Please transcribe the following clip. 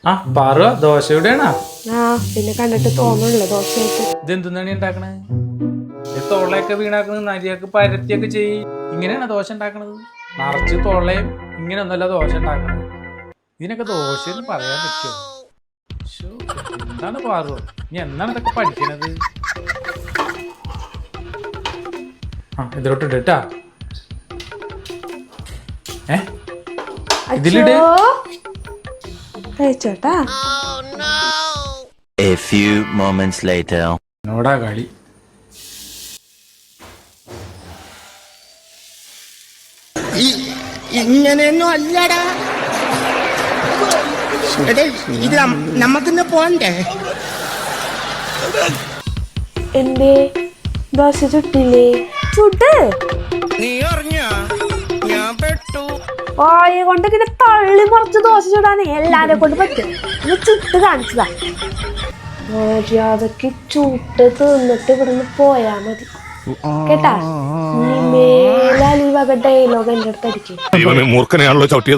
ആ പാറു ദോശയുടെയാണോ? ആ പിന്നെ കണ്ടിട്ട് തോന്നുന്നില്ല ദോശയായിട്ട്. ഇതെന്താണ് ഉണ്ടാക്കണേ? തൊള്ളയൊക്കെ വീണാക്കുന്നത് നരിയൊക്കെ പരത്തിയൊക്കെ ചെയ്യ്. ഇങ്ങനെയാണ് ദോശ ഉണ്ടാക്കണത്? നിറച്ച് തൊള്ളയും ഇങ്ങനെ ഒന്നല്ല ദോശ ഉണ്ടാക്കണത്. ഇതിനൊക്കെ ദോശ എന്ന് പറയാൻ പറ്റുമോ? എന്താണ് പാറു, നീ എന്നാണ് ഇതൊക്കെ പഠിക്കണത്? ആ ഇതിലോട്ട് ഇട്ടാ ഇതിലിട്. കഴിച്ചോട്ടാ. A few moments later. നോടാ കളി. ഇങ്ങനെയൊന്നും അല്ലടാ. ഇത് നമ്മക്കിന്ന് പോണ്ടേ? എന്തേ ദോശ ചുട്ടില്ലേ? ചുട്ട് നീ അറിഞ്ഞ ഞാൻ പെട്ടു. വായ കൊണ്ട് ഇങ്ങനെ തള്ളി മറിച്ച് ദോശ ചുടാനേ എല്ലാരെ കൊണ്ട് പറ്റും. ഒന്ന് ചുട്ട് കാണിച്ചതാ. മര്യാദക്ക് ചുട്ട് തിന്നിട്ട് ഇവിടുന്ന് പോയാ മതി കേട്ടാ. നീ മേലാൽ ഈ വക ഡയലോഗ് എന്റെ അടുത്ത് അടിക്കും. മൂർഖനെയാണല്ലോ ചവിട്ടിയത്.